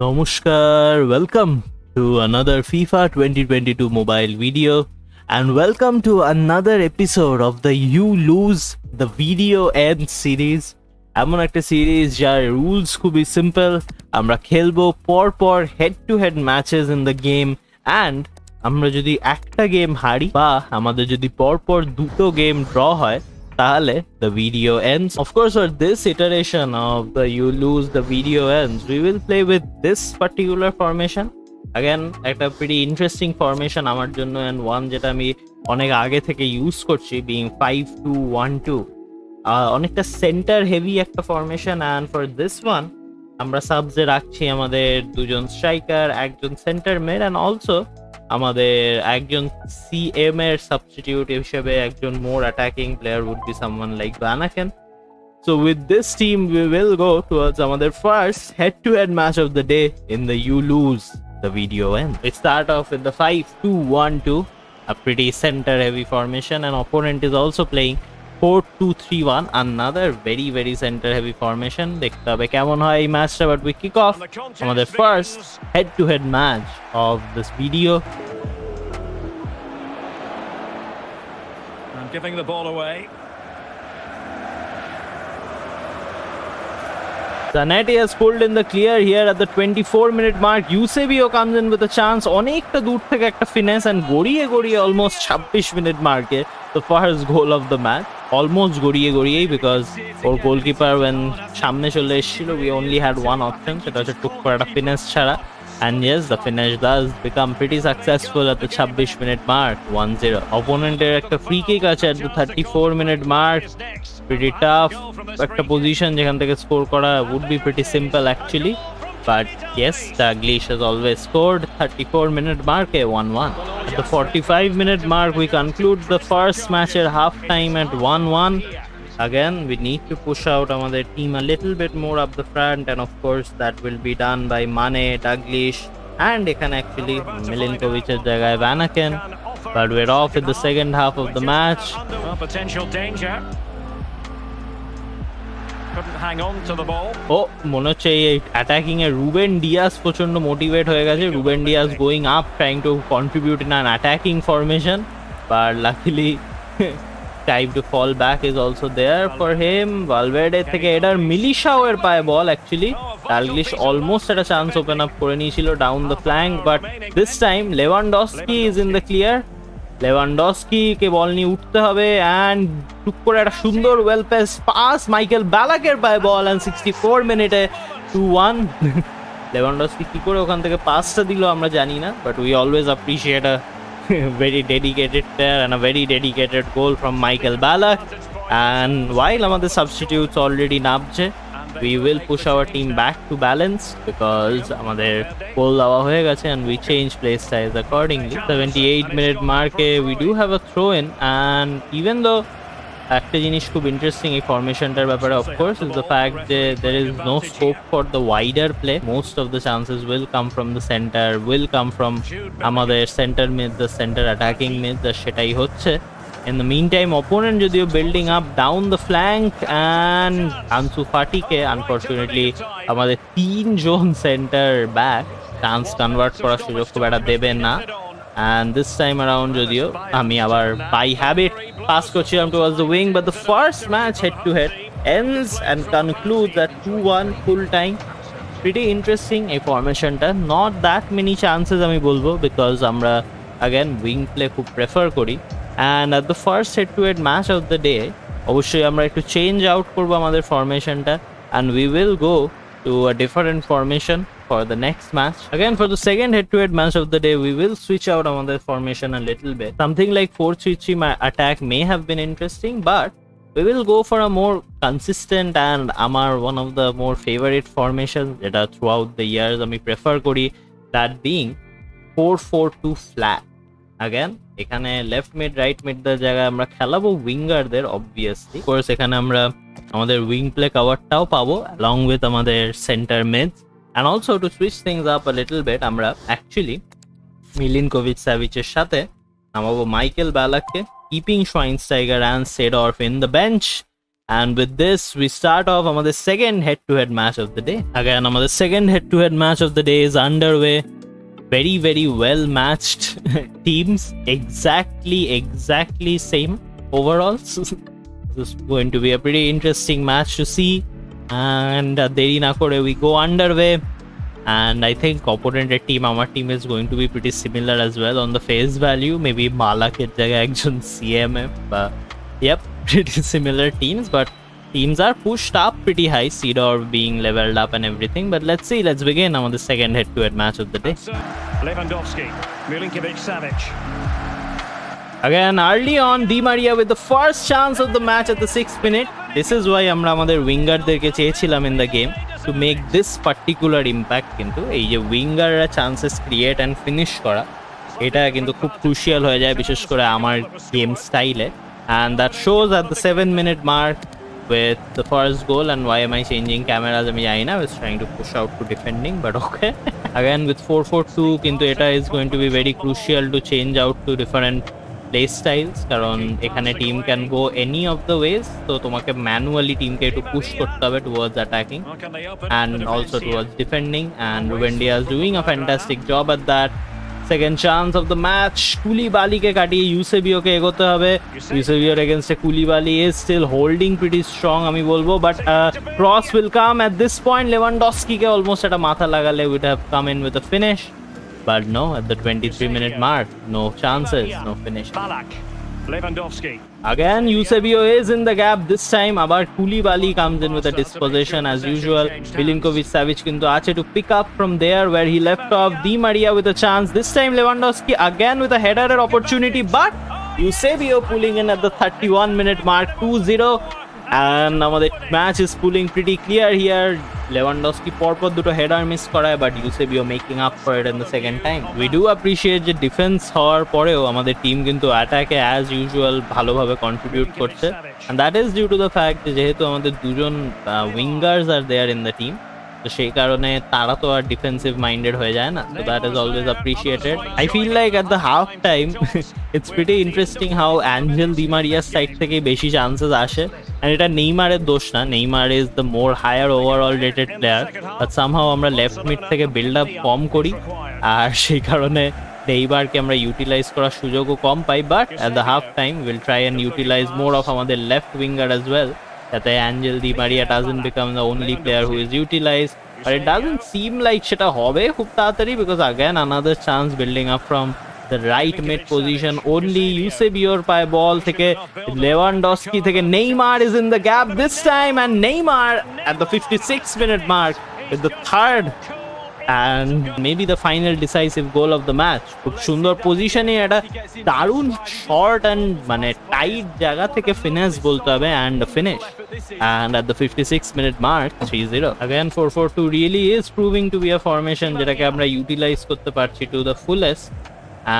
Namaskar, welcome to another FIFA 2022 mobile video and welcome to another episode of the You Lose the Video End series. এমন একটা series যার rules খুবই simple. আমরা খেলবো পরপর head to head matches in the game and আমরা যদি একটা গেম হারি বা আমাদের যদি পরপর দুটো গেম ড্র হয় তাহলে the video ends. Of course, for this iteration of the You Lose the Video Ends, we will play with this particular formation. Again, একটা pretty interesting formation আমার জন্য and one যেটা আমি অনেক আগে থেকে ইউজ করছি, being 5-2-1-2. অনেকটা সেন্টার হেভি একটা formation and for this one আমরা সাবজে রাখছি আমাদের দুজন স্ট্রাইকার, একজন সেন্টার মিড and also আমাদের একজন সিএম এর সাবস্টিটিউট হিসেবে একজন more attacking player would be someone like Beckham. So with this team we will go towards আমাদের first head to head match of the day in the You Lose the Video End. We start off with the 5-2-1-2, a pretty center heavy formation, and opponent is also playing 4-2-3-1, another very center heavy formation. দেখতে হবে কেমন হয় এই ম্যাচটা, but we kick off আমাদের first head to head match of this video. And giving the ball away. Zanetti has pulled in the clear here at the 24-minute mark. Eusebio comes in with a chance. অনেকটা দূর থেকে একটা finesse and গড়িয়ে almost 26-minute marke the first goal of the match. Almost গড়িয়ে because or goalkeeper when সামনে চলে এসেছিল, we only had one option, সেটা হচ্ছে টুক করে একটা finesse ছাড়া. And yes, the finish does become pretty successful at the 26-minute mark, 1-0. Opponenটের একটা free kick আছে at the 34-minute mark. Pretty tough একটা position যেখান থেকে score করা would be pretty simple actually. But yes, Casillas has always scored. 34-minute mark, 1-1. At the 45-minute mark, we conclude the first match at half-time at 1-1. Again, we need to push out our team a little bit more up the front, and of course that will be done by Mane, Casillas, and they can actually Milinkovic's jagay Vanaken. But we're off in the second half of the match. Potential danger. Couldn't hang on to the ball. Oh, মনে হচ্ছে এই attacking এ Ruben Dias প্রচন্ড motivate হয়ে গেছে. Ruben Dias going up, trying to contribute in an attacking formation, but luckily time to fall back is also there for him. Valverde থেকে এটার মিলিশাও এর পায়ে বল actually. Casillas almost had a chance open up করে নিয়েছিল down the flank, but this time Lewandowski is in the clear. Lewandowski কে বল নিয়ে উঠতে হবে and টুক করে একটা সুন্দর ওয়েল পেস পাস মাইকেল ব্যালাকের পায়ে বল and 64 মিনিটে 2-1. Lewandowski কি করে ওখান থেকে পাসটা দিল আমরা জানি না, but we always appreciate a very dedicated player and a very dedicated goal from Michael Ballack. And while আমাদের substitutes already নামছে, we will push our team back to balance because আমাদের goal দেওয়া হয়ে গেছে and we change play styles accordingly. 78-minute mark we do have a throw in, and even though একটা জিনিস খুব interesting এই ফরমেশনটার ব্যাপারে of course is the fact that there is no scope for the wider play. Most of the chances will come from the center, will come from আমাদের center mid, the center attacking mid, সেটাই হচ্ছে. In the meantime, opponent যদিও building up down the flank and Ansu Fati K unfortunately আমাদের তিনজন center back chance convert করার সুযোগ খুব একটা দেবে না. And this time around যদিও আমি আবার by habit pass করছিলাম towards the wing, but the first match head to head ends and concludes at 2-1 full time. Pretty interesting এই ফরমেশনটা. Not that many chances আমি বলবো because আমরা again wing play খুব prefer করি, and at the first head to head match of the day অবশ্যই আমরা একটু change out করবো আমাদের ফরমেশনটা and we will go to a different formation for the next match. Again, for the second head-to-head match of the day, we will switch out our formation a little bit. Something like 4-3-3 attack may have been interesting, but we will go for a more consistent and one of the more favorite formations that are throughout the years. I prefer kori that being 4-4-2 flat. Again, এখানে left mid, right mid দের জায়গায় আমরা খেলাবো উইঙ্গারদের obviously. Of course, এখানে আমরা আমাদের wing play coverটাও পাবো along with আমাদের center mids. And also to switch things up a little bit, আমরা actually Milinkovic-Savic's সাথে নামাবো Michael Ballackকে, keeping Schweinsteiger and Seedorf in the bench. And with this, we start off our second head-to-head match of the day. Again, our second head-to-head match of the day is underway. Very, very well matched teams. Exactly same overall. This is going to be a pretty interesting match to see. And deri na kore we go underway. And I think opponent team, our team is going to be pretty similar as well on the face value. Maybe Malak er jagah ekjon CMF. But yep, pretty similar teams. But teams are pushed up pretty high. Seedorf being leveled up and everything. But let's see. Let's begin on the second head-to-head match of the day. Lewandowski, Milinkovic-Savic. Again, early on, Di Maria with the first chance of the match at the 6th minute. This is why আমরা আমাদের উইঙ্গারদেরকে চেয়েছিলাম in the game to make this particular impact. কিন্তু এই যে উইঙ্গাররা chances create and finish করা, এটা কিন্তু খুব ক্রুশিয়াল হয়ে যায় বিশেষ করে আমার গেম স্টাইলে. And that shows at the 7-minute mark with the first goal. And why am I changing cameras? I was trying to push out to defending, but okay. Again with 4-4-2, কিন্তু এটা is going to be very crucial to change out to different play styles. কারণ এখানে team can go any of the ways. So তোমাকে manually teamকে একটু push করতে হবে towards attacking and also towards defending. And Ruben Dias doing a fantastic job at that. Second chance of the match. Koulibaly ke katiye Eusebio ke egote hobe. Eusebio against Koulibaly is still holding pretty strong ami bolbo, but cross will come at this point. Lewandowski ke almost at a matha lagale would have come in with a finish, but no, at the 23-minute mark, no chances, no finish. Lewandowski. Again, Eusebio is in the gap this time. Abar Koulibaly comes in with a dispossession as usual. Milinkovic-Savic kintu ache to pick up from there where he left off. Di Maria with a chance. This time Lewandowski again with a header opportunity, but Eusebio pulling in at the 31-minute mark, 2-0. And আমাদের match is pulling pretty clear here. Lewandowski পরপর দুটো header miss করায়, but Eusebio making up for it in the second time. We do appreciate যে defence হওয়ার পরেও আমাদের team কিন্তু অ্যাটাকে as usual ভালোভাবে কন্ট্রিবিউট করছে, and that is due to the fact যে যেহেতু আমাদের দুজন wingers are there in the team, তো সেই কারণে তারা তো আর ডিফেন্সিভ মাইন্ডেড হয়ে যায় না. So that is always appreciated. I feel like at the half time it's pretty interesting how Angel Di Maria's side থেকে বেশি চান্সেস আসে, and এটা নেইমারের দোষ না. Neymar is the more higher overall rated player, but somehow আমরা left mid থেকে build up কম করি আর সেই কারণে নেইমারকে আমরা ইউটিলাইজ করার সুযোগও কম পাই. But at the half time we'll try and utilize more of আমাদের লেফট উইঙ্গার as well, যাতে Angel Di Maria doesn't become the only player who is utilized. But it doesn't seem like সেটা হবে খুব তাড়াতাড়ি, because again another chance building up from the right mid position. Only Eusebioর পায় বল থেকে Lewandowski থেকে Neymar is in the gap this time, and Neymar at the 56-minute mark with the third and maybe the final decisive goal of the match. খুব সুন্দর পজিশনে একটা দারুণ short and মানে tight জায়গা থেকে ফিনিশ বলতে হবে, and finish. And at the 56-minute mark, 3-0. Again 4-4-2 really is proving to be a formation যেটাকে আমরা ইউটিলাইজ করতে পারছি to the fullest,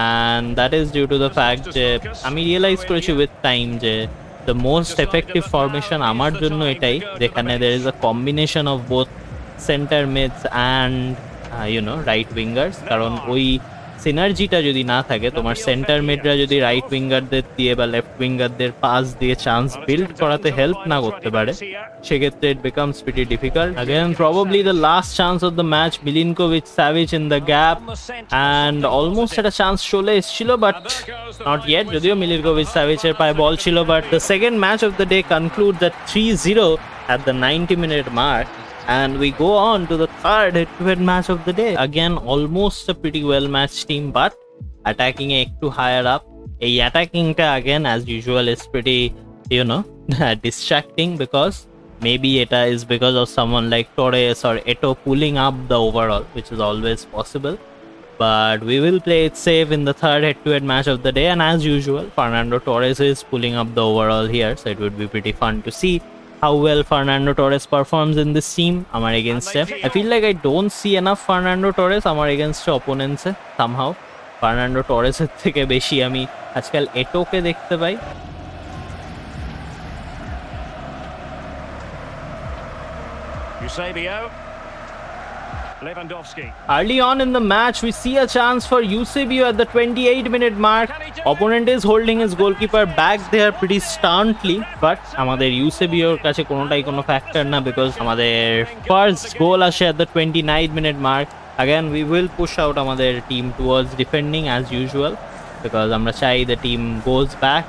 and that is due to the fact যে আমি রিয়েলাইজ করেছি with time যে the most effective formation আমার জন্য এটাই যেখানে there is a combination of both center mids and right উইঙ্গার্স. কারণ ওই সিনার্জিটা যদি না থাকে, তোমার সেন্টার মিডরা যদি রাইট উইঙ্গারদের দিয়ে বা লেফট উইঙ্গারদের পাস দিয়ে চান্স বিল্ড করাতে হেল্প না করতে পারে, সেক্ষেত্রে it becomes pretty difficult. Again probably the last chance of the match. Milinkovic Savic in the gap, and almost একটা চান্স চলে এসেছিল, বাট নট ইয়েট. যদিও মিলিনকোভিচ-সাভিচের পায়ে বল ছিল, but the second match of the day concludes at 3-0 at the 90-minute mark. And we go on to the third head-to-head match of the day. Again, almost a pretty well-matched team, but attacking ekটু higher up. এই attacking টা again, as usual, is pretty, distracting, because maybe এটা is because of someone like Torres or Eto'o pulling up the overall, which is always possible. But we will play it safe in the third head-to-head match of the day, and as usual, Fernando Torres is pulling up the overall here, so it would be pretty fun to see how well Fernando Torres performs in this team. Amar against him, I feel like I don't see enough Fernando Torres amar against opponents somehow. Fernando Torres এর থেকে বেশি আমি আজকাল এটোকে দেখতে পাই. Eusebio. Lewandowski. Early on in the match, we see a chance for Eusebio at the 28-minute mark. Opponent is holding his goalkeeper back there pretty sternly, but আমাদের Eusebioর কাছে কোনোটাই কোনো factor না because আমাদের first goal আসে at the 29-minute mark. Again, we will push out আমাদের team towards defending as usual because আমরা চাই the team goes back.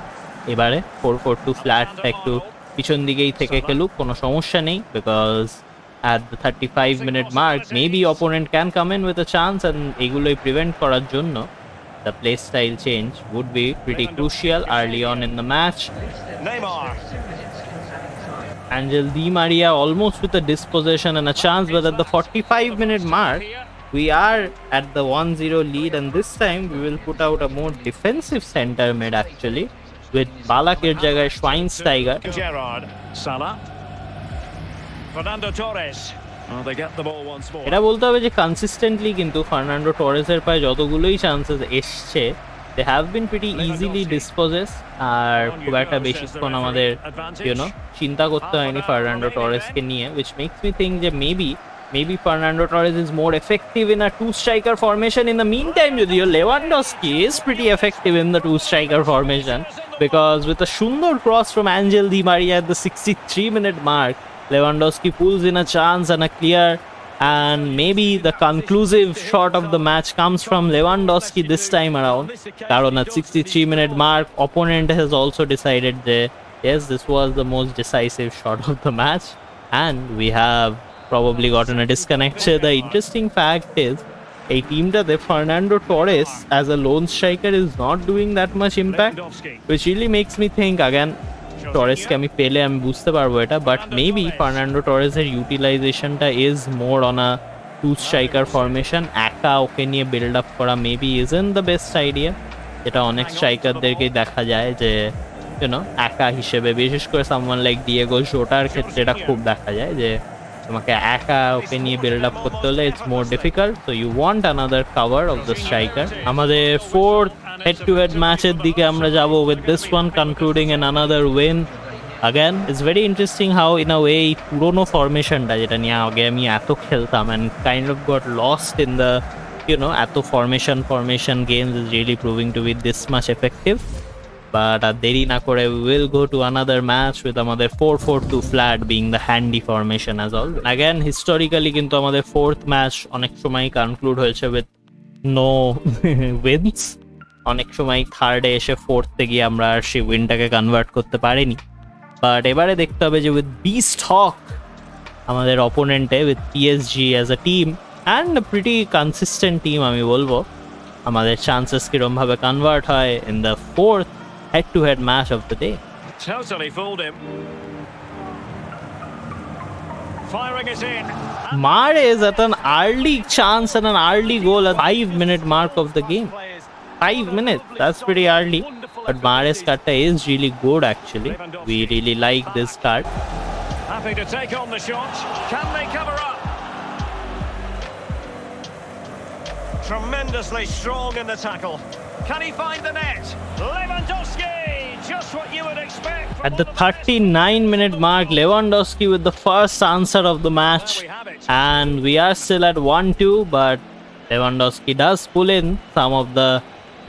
এবারে 4-4-2 flat একটু পিছন দিকেই থেকে খেলুক, কোনো সমস্যা নেই because at the 35-minute mark, maybe opponent can come in with a chance and এগুলোই prevent করার জন্য the play style change would be pretty crucial early on in the match. Neymar. Angel Di Maria almost with a dispossession and a chance, but at the 45-minute mark, we are at the 1-0 lead, and this time we will put out a more defensive center mid actually with Balakir জায়গায় Schweinsteiger. Gerrard. Salah. Fernando Torres. Oh, they get the ball once more. এটা বলতে হবে যে consistently কিন্তু Fernando টরেসের পায়ে যতগুলোই chances এসছে they have been pretty easily dispossessed আর খুব একটা বেশিক্ষণ আমাদের চিন্তা করতে হয়নি ফার্নান্ডো টরেসকে নিয়ে, which makes me think যে maybe Fernando Torres is more effective in a two-striker formation. In the meantime, যদিও Lewandowski is pretty effective in the two-striker formation because with a সুন্দর cross from Angel Di Maria at the 63-minute mark, Lewandowski pulls in a chance and a clear, and maybe the conclusive shot of the match comes from Lewandowski this time around. Karon at 63-minute mark, opponent has also decided that yes, this was the most decisive shot of the match, and we have probably gotten a disconnect. The interesting fact is a team that Fernando Torres as a lone striker is not doing that much impact, which really makes me think again Torres কে আমি পেলে আমি বুঝতে পারবো এটা, but maybe Fernando Torres এর utilization-টা is more on a two striker formation. একা ওকে নিয়ে build up করা maybe isn't the best idea. এটা অনেক স্ট্রাইকারদেরকেই দেখা যায় যে একা হিসেবে, বিশেষ করে someone like Diego Jotaর ক্ষেত্রে এটা খুব দেখা যায় যে তোমাকে একা ওকে নিয়ে build up করতে হলে it's more difficult, so you want another cover of the striker. আমাদের fourth head-to-head matches দিকে আমরা যাব with this one concluding in another win. Again, it's very interesting how in a way পুরোনো ফরমেশনটা যেটা নিয়ে আগে আমি এত খেলতাম and kind of got lost in the এত formation games is really proving to be this much effective. But at দেরি না করে we will go to another match with আমাদের 4-4-2 flat being the handy formation as all. Again, historically কিন্তু আমাদের fourth match অনেক সময় conclude হয়েছে with no wins. অনেক সময় থার্ডে এসে ফোর্থে গিয়ে আমরা আর সেই উইনটাকে কনভার্ট করতে পারিনি, বাট এবারে দেখতে হবে যে উইথ বিস্ট হক আমাদের অপোনেন্টে with PSG as a team and pretty consistent team আমি বলবো, আমাদের চান্সেস কিরমভাবে কনভার্ট হয় in the fourth head to head match of the day. Totally fooled him. Firing is in. Mahrez at an early chance and an early goal at 5-minute mark of the game. 5 minutes, that's pretty early, but Mahrez Katta is really good actually. We really like this card. Happy to take on the shot. Can they cover up? Tremendously strong in the tackle. Can he find the net? Lewandowski, just what you would expect. At the 39-minute mark, Lewandowski with the first answer of the match, and we are still at 1-2, but Lewandowski does pull in some of the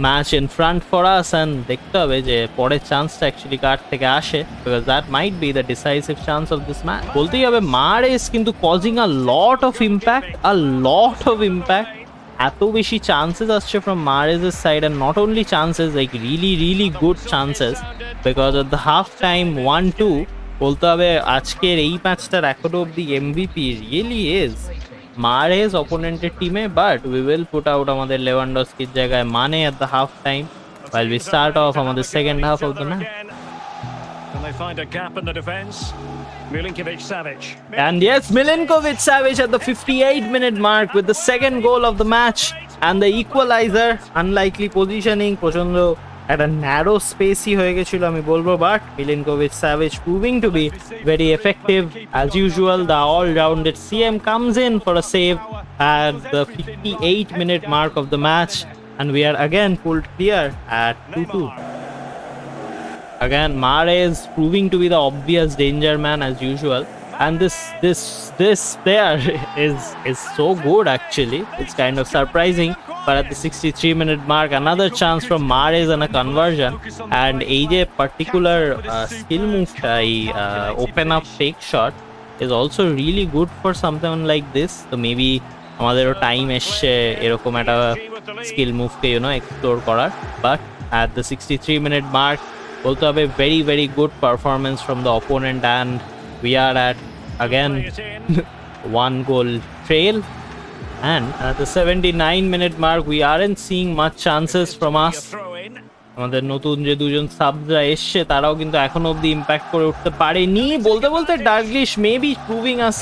match in front for us, and দেখতে হবে যে পরের চান্সটা actually কার থেকে আসে because that might be the decisive chance of this match. বলতেই হবে Mahrez কিন্তু causing a lot of impact. এত বেশি চান্সেস আসছে from Mahrez's side, and not only chances, like really good chances, because at the half time 1-2 বলতে হবে আজকের এই ম্যাচটার এখনো অব্দি MVP really is Mahrez opponented team, but we will put out আমাদের Lewandowski's জায়গায় Mane at the half time while we start off আমাদের second half of the match. Can they find a gap in the defense? Milinkovic-Savic. And yes, Milinkovic-Savic at the 58-minute mark with the second goal of the match and the equalizer. Unlikely positioning, প্রচন্ড একটা narrow স্পেসই হয়ে গেছিল আমি বলবো, but Milinkovic-Savic proving to be very effective as usual. The all-rounded CM comes in for a save at the 58-minute mark of the match, and we are again pulled clear at 2-2. Again, Mahrez proving to be the obvious danger man as usual. and this player is so good actually. It's kind of surprising. But at the 63-minute mark, another chance from Mahrez and a conversion. And AJ particular skill move, open up fake shot, is also really good for something like this. So maybe আমাদেরও time এসছে এরকম একটা skill মুভকে explore করার। But at the 63-minute mark, বলতে হবে very very good performance from the opponent, and we are at again 1 goal trail. And at the 79-minute mark, we aren't seeing much chances from us. আমাদের নতুন যে দুজন সাবরা এসছে তারাও কিন্তু এখনো অবধি ইম্প্যাক্ট করে উঠতে পারেনি। বলতে বলতে Dalglish maybe proving us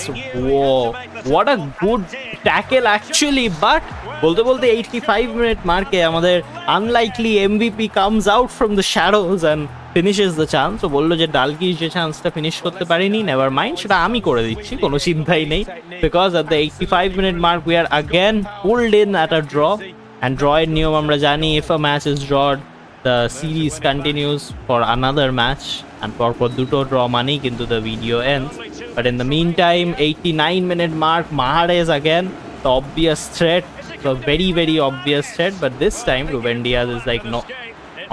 what a good tackle actually, but বলতে বলতে 85-minute মার্কে আমাদের unlikely MVP comes out from the shadows and finishes the chance. তো বললো যে ডালগিশ যে চান্সটা ফিনিশ করতে পারেনি, নেভার মাইন্ড, সেটা আমি করে দিচ্ছি, কোনো চিন্তাই নেই। Because at the 85-minute mark we are again pulled in at a draw, and draw এর নিয়ম আমরা জানি, if a match is drawed the series continues for another match, and পরপর দুটো draw মানেই কিন্তু the video ends. But in the meantime, 89-minute mark, Mahrez again, the obvious threat, the very very obvious threat, but this time Ruben Dias is like, no,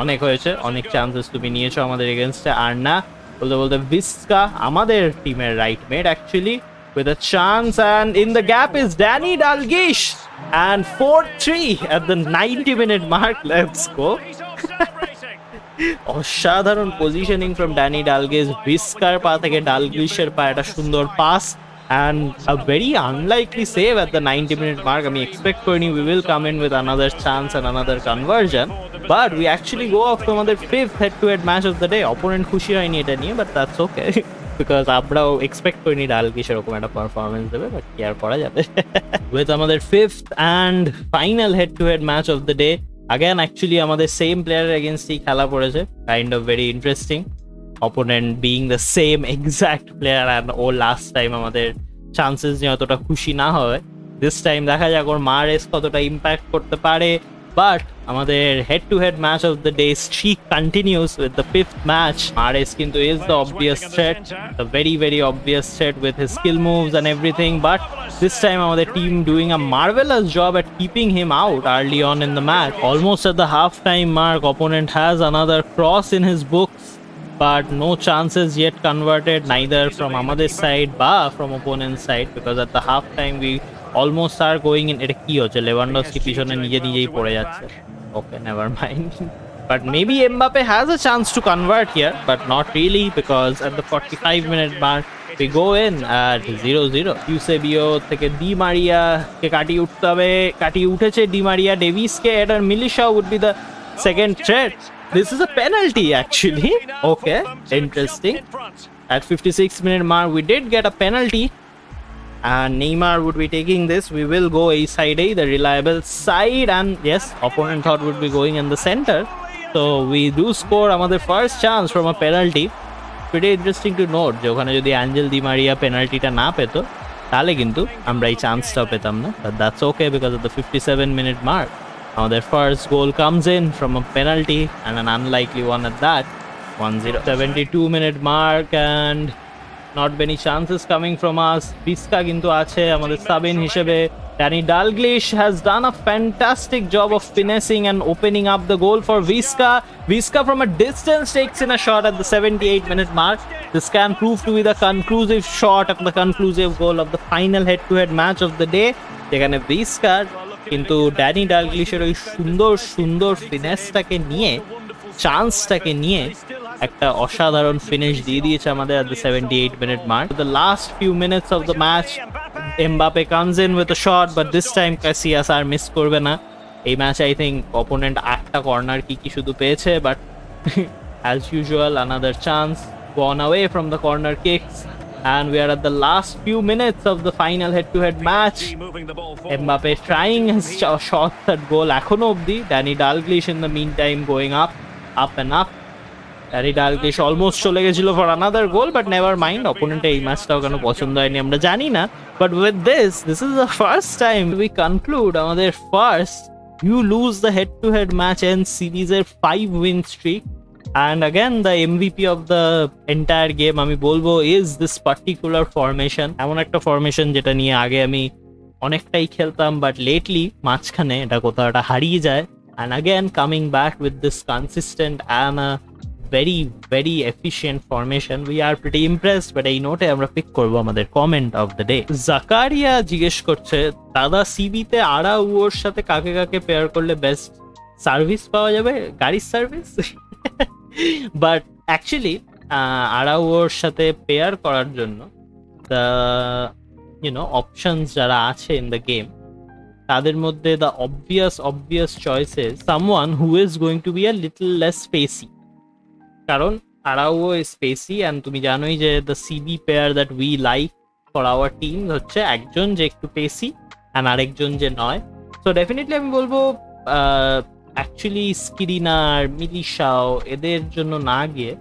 অনেক হয়েছে, অনেক chances তুমি নিয়েছো আমাদের এগেনস্টে, আর না। বলতে বলতে ভিস্কা, আমাদের টিমের right made actually, with a chance, and in the gap is Danny Dalglish, and 4-3 at the 90-minute mark. Let's go. অসাধারণ পজিশনিং ফ্রম ড্যানি ডালগিশ, ভিস্কার পা থেকে ডালগ্লিশের পা একটা সুন্দর pass, and a very unlikely save at the 90-minute mark. আমি expect করিনি we will come in with another chance and another conversion, but we actually go off to আমাদের 5th head-to-head match of the day. Opponent খুশি হয়নি এটা নিয়ে, but that's okay because আমরাও expect করিনি ডালগিশ এরকম একটা পারফরমেন্স দেবে, বাট কি আর করা যাবে। with আমাদের 5th and final head-to-head match of the day, again actually আমাদের সেম প্লেয়ারের এগেনস্টই খেলা পড়েছে, kind of very interesting, opponent being the same exact player, and last time আমাদের চান্সেস নিয়ে অতটা খুশি না হয়, this time দেখা যাক ওর মারেস কতটা ইম্প্যাক্ট করতে পারে। বাট আমাদের head to head match of the day streak continues with the 5th match. Mahrez কিন্তু is the obvious threat, the very very obvious threat with his skill moves and everything, but this time আমাদের team doing a marvelous job at keeping him out early on in the match. Almost at the half-time mark, opponent has another cross in his books, but no chances yet converted, neither from আমাদের side বা from opponent's side, because at the half-time we almost are going in. এটা কি হচ্ছে, Lewandowski পিছনে নিজেই পড়ে যাচ্ছে। Okay, never mind. But maybe Mbappe has a chance to convert here, but not really, because at the 45-minute mark we go in at 0-0. Eusebio থেকে Di Maria কে কাটিয়ে উঠতে হবে, কাটিয়ে উঠেছে ডি মারিয়া ডেভিসকে, এটা মিলিশা would be the second threat. This is a penalty actually. Okay, interesting. At 56-minute mark we did get a penalty, and Neymar would be taking this. We will go A side A, the reliable side, and yes, opponent thought would be going in the center, so we do score আমাদের first chance from a penalty. Pretty interesting to note যে ওখানে যদি Angel Di Maria পেনাল্টিটা না পেত তাহলে কিন্তু আমরা এই চান্সটাও পেতাম না, but that's okay because at the 57-minute mark আমাদের first goal comes in from a penalty, and an unlikely one at that. 1-0. 72-minute mark, and not many chances coming from us. Visca কিন্তু আছে আমাদের সাবিন হিসেবে। Danny Dalglish has done a fantastic job of finessing and opening up the goal for Visca. Visca from a distance takes in a shot at the 78-minute mark. This can prove to be the conclusive shot of the conclusive goal of the final head-to-head match of the day. যেখানে Visca কিন্তু Danny ডালগ্লিশের ওই সুন্দর সুন্দর ফিনেসটাকে নিয়ে, চান্সটাকে নিয়ে একটা অসাধারণ finish দিয়ে দিয়েছে আমাদের at the 78-minute mark. The last few minutes of the match, Mbappe comes in with a shot, but this time Casillas আর মিস করবে না। এই ম্যাচ I think opponent 8টা কর্নার কি শুধু পেয়েছে, but as usual another chance gone away from the corner kicks, and we are at the last few minutes of the final head-to-head match. Mbappe trying his shot at goal এখনো অবধি, Danny Dalglish in the meantime going up and up. Danny Dalglish almost চলে গেছিল for another goal, but never mind, opponent এই ম্যাচটাও কেন পছন্দ হয়নি আমরা জানি না, but with this is the first time we conclude আমাদের first you lose the head-to-head match and series এর 5 win streak And again, the MVP of the entire game আমি বলবো is this particular formation. এমন একটা formation যেটা নিয়ে আগে আমি অনেকটাই খেলতাম, বাট লেটলি মাঝখানে এটা কোথাওটা হারিয়ে যায়। And again, coming back with this consistent and a very efficient formation, we are pretty impressed. But এই নোটে আমরা পিক করবো আমাদের comment of the day. Zakaria জিজ্ঞেস করছে, দাদা সিবিতে আরাউওর সাথে কাকে কাকে পেয়ার করলে বেস্ট সার্ভিস পাওয়া যাবে, গাড়ির সার্ভিস? বাট অ্যাকচুয়ালি আরাউওর সাথে পেয়ার করার জন্য দ্য অপশনস যারা আছে ইন দ্য গেম, তাদের মধ্যে the obvious choices someone who is going to be a little less spacey, কারণ আরাউও is spacey and তুমি জানোই যে the CB pair that we like for our team হচ্ছে একজন যে একটু পেসি and আরেকজন যে নয়। সো ডেফিনেটলি আমি বলবো অ্যাকচুয়ালি স্কিরিনার, মিলিশাও এদের জন্য না গিয়ে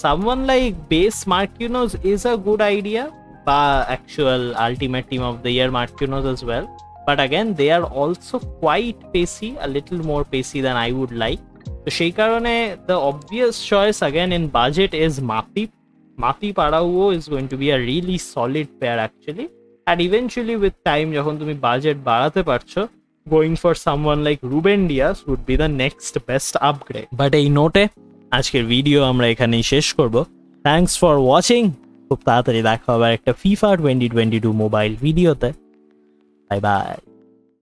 someone like base Marquinhos is a good idea, বা actual ultimate team of the year Marquinhos as well. But again, they are also quite pacey, a little more pacey than I would like. So সেই কারণে the obvious choice again in budget is Matip Araujo is going to be a really solid pair actually. And eventually with time, যখন তুমি budget বাড়াতে পারছো, going for someone like Ruben Dias would be the next best upgrade. But এই নোটে আজকের video আমরা এখানেই শেষ করব। Thanks for watching. খুব তাড়াতাড়ি দেখা হবে একটা FIFA 2022 মোবাইল ভিডিওতে। Bye bye.